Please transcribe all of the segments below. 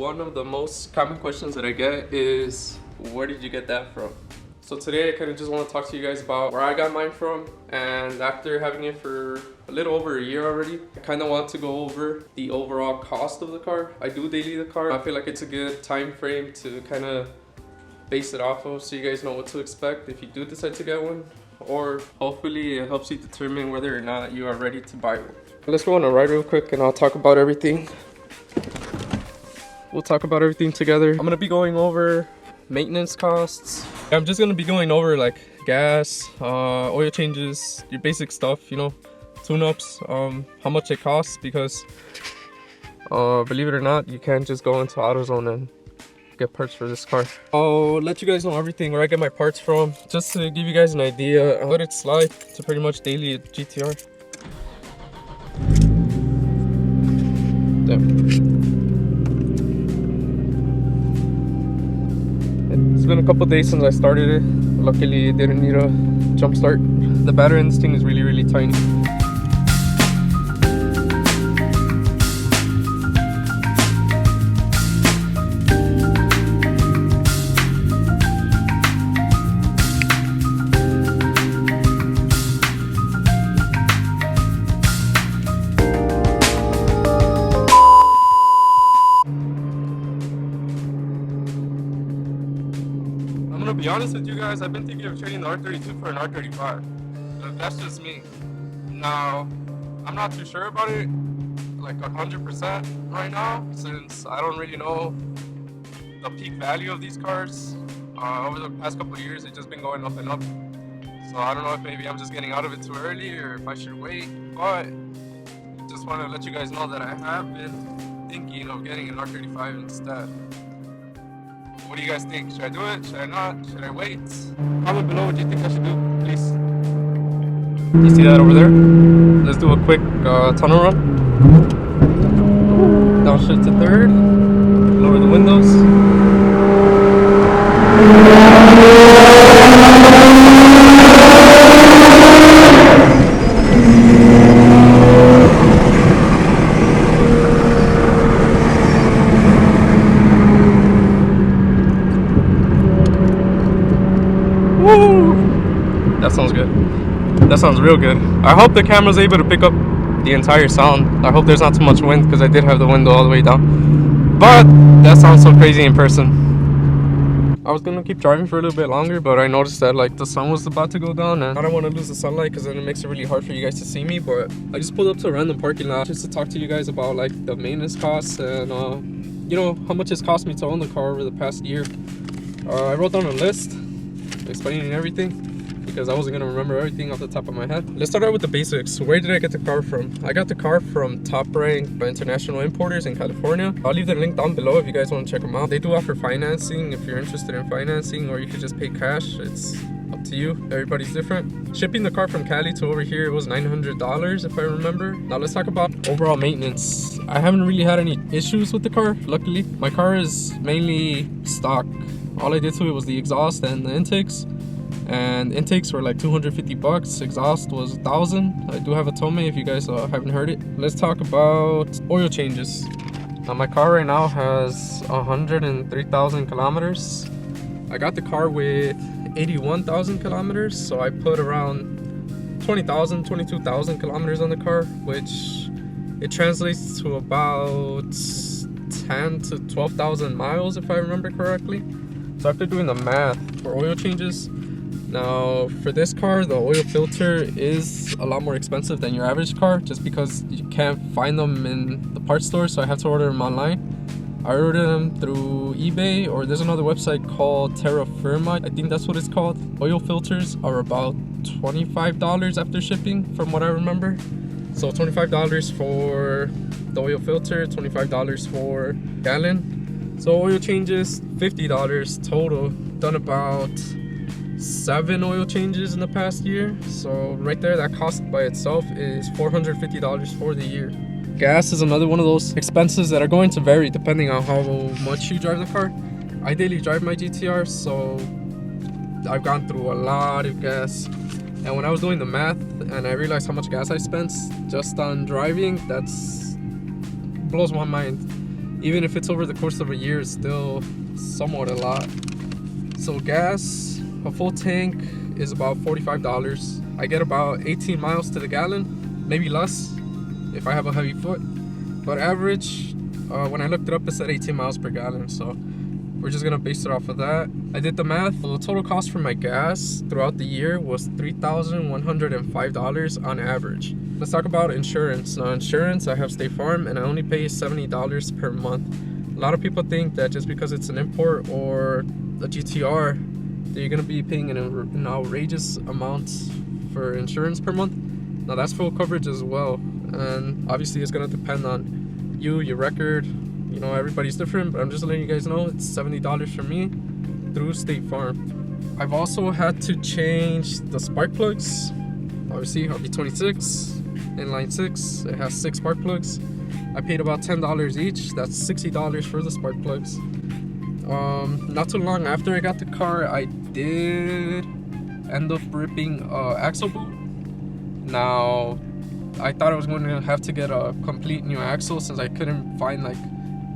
one of the most common questions that I get is, where did you get that from? So today I kind of just want to talk to you guys about where I got mine from, and after having it for a little over a year already, I kind of want to go over the overall cost of the car. I do daily the car. I feel like it's a good time frame to kind of base it off of so you guys know what to expect if you do decide to get one, or hopefully it helps you determine whether or not you are ready to buy one. Let's go on a ride real quick and I'll talk about everything. We'll talk about everything together. I'm gonna be going over maintenance costs. I'm just gonna be going over like gas, oil changes, your basic stuff, you know, tune-ups, how much it costs, because believe it or not, you can't just go into AutoZone and get parts for this car. I'll let you guys know everything, where I get my parts from, just to give you guys an idea what it's like to pretty much daily a GTR. It's been a couple days since I started it. Luckily it didn't need a jump start. The battery in this thing is really tiny. To be honest with you guys, I've been thinking of trading the R32 for an R35. That's just me. Now, I'm not too sure about it, like 100% right now, since I don't really know the peak value of these cars. Over the past couple of years, it's just been going up and up. So I don't know if maybe I'm just getting out of it too early or if I should wait. But just want to let you guys know that I have been thinking of getting an R35 instead. What do you guys think? Should I do it? Should I not? Should I wait? Comment below what you think I should do, please. You see that over there? Let's do a quick tunnel run. Downshift to third. Lower the windows. That sounds good. That sounds real good. I hope the camera's able to pick up the entire sound. I hope there's not too much wind, because I did have the window all the way down. But that sounds so crazy in person. I was gonna keep driving for a little bit longer, but I noticed that like the sun was about to go down, and I don't want to lose the sunlight because then it makes it really hard for you guys to see me. But I just pulled up to a random parking lot just to talk to you guys about like the maintenance costs and you know, how much it's cost me to own the car over the past year. I wrote down a list explaining everything, because I wasn't gonna remember everything off the top of my head. Let's start out with the basics. Where did I get the car from? I got the car from Top Rank International Importers in California. I'll leave the link down below if you guys want to check them out. They do offer financing if you're interested in financing, or you could just pay cash. It's up to you. Everybody's different. Shipping the car from Cali to over here, it was $900 if I remember. Now let's talk about overall maintenance. I haven't really had any issues with the car, luckily. My car is mainly stock. All I did to it was the exhaust and the intakes. And intakes were like 250 bucks. Exhaust was 1,000. I do have a TOMEI if you guys haven't heard it. Let's talk about oil changes. Now my car right now has 103,000 kilometers. I got the car with 81,000 kilometers, so I put around 20,000, 22,000 kilometers on the car, which it translates to about 10 to 12,000 miles if I remember correctly. So after doing the math for oil changes, now for this car, the oil filter is a lot more expensive than your average car, just because you can't find them in the parts store, so I have to order them online. I ordered them through eBay, or there's another website called TRHU, I think that's what it's called. Oil filters are about $25 after shipping from what I remember. So $25 for the oil filter, $25 for gallon. So oil changes, $50 total. Done about 7 oil changes in the past year. So right there, that cost by itself is $450 for the year. Gas is another one of those expenses that are going to vary depending on how much you drive the car. I daily drive my GTR, so I've gone through a lot of gas. And when I was doing the math and I realized how much gas I spent just on driving, that's blows my mind. Even if it's over the course of a year, it's still somewhat a lot. So gas, a full tank is about $45. I get about 18 miles to the gallon, maybe less if I have a heavy foot. But average, when I looked it up, it said 18 miles per gallon. So we're just gonna base it off of that. I did the math. The total cost for my gas throughout the year was $3,105 on average. Let's talk about insurance. Now insurance, I have State Farm and I only pay $70 per month. A lot of people think that just because it's an import or a GTR, that you're gonna be paying an outrageous amount for insurance per month. Now that's full coverage as well. And obviously it's gonna depend on you, your record. You know, everybody's different, but I'm just letting you guys know it's $70 for me through State Farm. I've also had to change the spark plugs. Obviously, RB26, inline 6, it has 6 spark plugs. I paid about $10 each. That's $60 for the spark plugs. Not too long after I got the car, I did end up ripping axle boot. Now, I thought I was going to have to get a complete new axle since I couldn't find like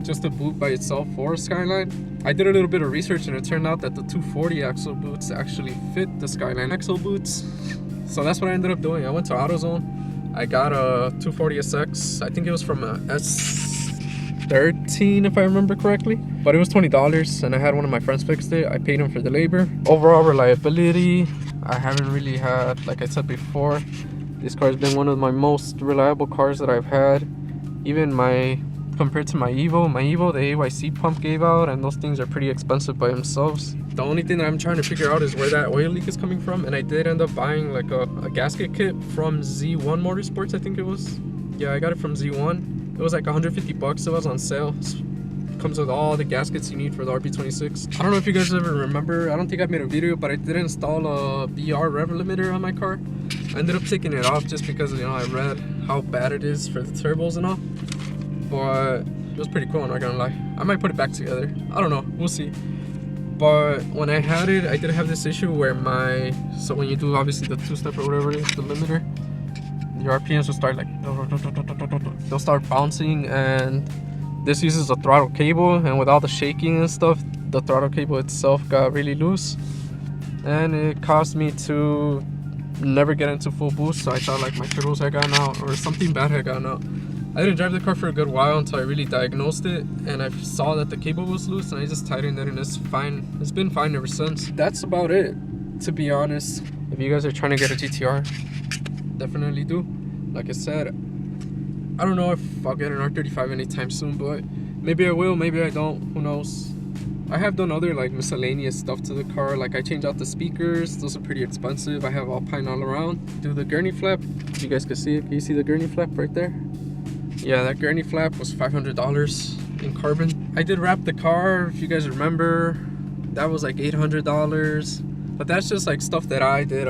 just a boot by itself for SKYLINE. I did a little bit of research and it turned out that the 240 axle boots actually fit the SKYLINE axle boots. So that's what I ended up doing. I went to AutoZone. I got a 240 SX. I think it was from a S13 if I remember correctly. But it was $20 and I had one of my friends fix it. I paid him for the labor. Overall reliability, I haven't really had, like I said before, this car has been one of my most reliable cars that I've had. Even compared to my Evo, the AYC pump gave out, and those things are pretty expensive by themselves. The only thing that I'm trying to figure out is where that oil leak is coming from, and I did end up buying like a gasket kit from Z1 Motorsports, I think it was. Yeah, I got it from Z1. It was like 150 bucks. It was on sale. It comes with all the gaskets you need for the RB26. I don't know if you guys ever remember, I don't think I made a video, but I did install a BR rev limiter on my car. I ended up taking it off just because, you know, I read how bad it is for the turbos and all. But it was pretty cool, I'm not gonna lie. I might put it back together. I don't know, we'll see. But when I had it, I did have this issue where so when you do obviously the two-step or whatever it is, the limiter, your RPMs will start like, they'll start bouncing, and this uses a throttle cable, and with all the shaking and stuff, the throttle cable itself got really loose. And it caused me to never get into full boost, so I thought like my turbos had gotten out or something bad had gotten out. I didn't drive the car for a good while until I really diagnosed it, and I saw that the cable was loose, and I just tightened it, and it's fine. It's been fine ever since. That's about it, to be honest. If you guys are trying to get a GTR, definitely do. Like I said, I don't know if I'll get an R35 anytime soon, but maybe I will, maybe I don't, who knows. I have done other like miscellaneous stuff to the car, like I changed out the speakers. Those are pretty expensive. I have Alpine all around. Do the gurney flap, if you guys can see it. Can you see the gurney flap right there? Yeah, that gurney flap was $500 in carbon. I did wrap the car, if you guys remember. That was like $800. But that's just like stuff that I did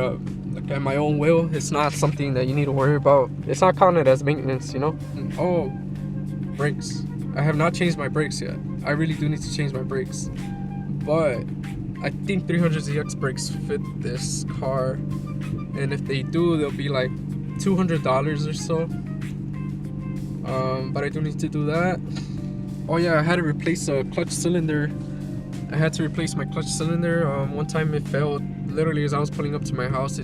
like at my own will. It's not something that you need to worry about. It's not counted as maintenance, you know? Oh, brakes. I have not changed my brakes yet. I really do need to change my brakes. But I think 300ZX brakes fit this car. And if they do, they'll be like $200 or so. But I do need to do that. Oh yeah, I had to replace a clutch cylinder. I had to replace my clutch cylinder. One time it failed. Literally as I was pulling up to my house,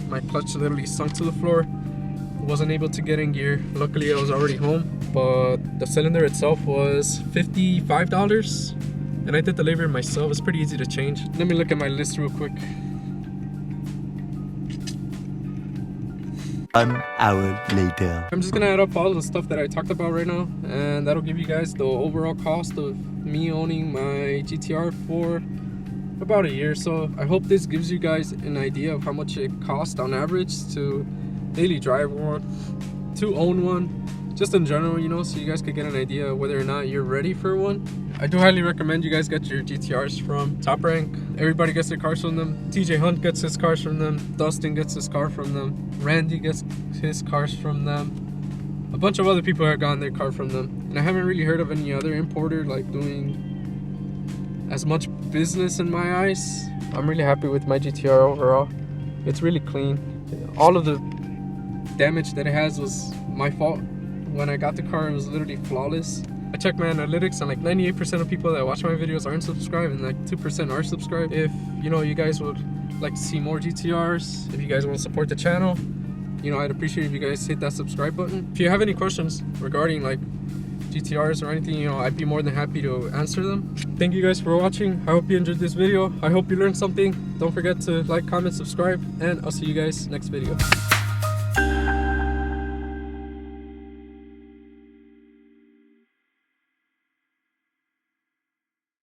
my clutch literally sunk to the floor. Wasn't able to get in gear. Luckily I was already home. But the cylinder itself was $55. And I did the labor myself. It's pretty easy to change. Let me look at my list real quick. 1 hour later. I'm just gonna add up all the stuff that I talked about right now, and that'll give you guys the overall cost of me owning my GTR for about a year. So I hope this gives you guys an idea of how much it costs on average to daily drive one, to own one, just in general, you know, so you guys could get an idea of whether or not you're ready for one. I do highly recommend you guys get your GTRs from Top Rank. Everybody gets their cars from them. TJ Hunt gets his cars from them. Dustin gets his car from them. Randy gets his cars from them. A bunch of other people have gotten their car from them. And I haven't really heard of any other importer like doing as much business in my eyes. I'm really happy with my GTR overall. It's really clean. All of the damage that it has was my fault. When I got the car, it was literally flawless. I check my analytics and like 98% of people that watch my videos aren't subscribed and like 2% are subscribed. If you know you guys would like to see more GTRs, if you guys want to support the channel, you know, I'd appreciate if you guys hit that subscribe button. If you have any questions regarding like GTRs or anything, you know, I'd be more than happy to answer them. Thank you guys for watching. I hope you enjoyed this video. I hope you learned something. Don't forget to like, comment, subscribe, and I'll see you guys next video.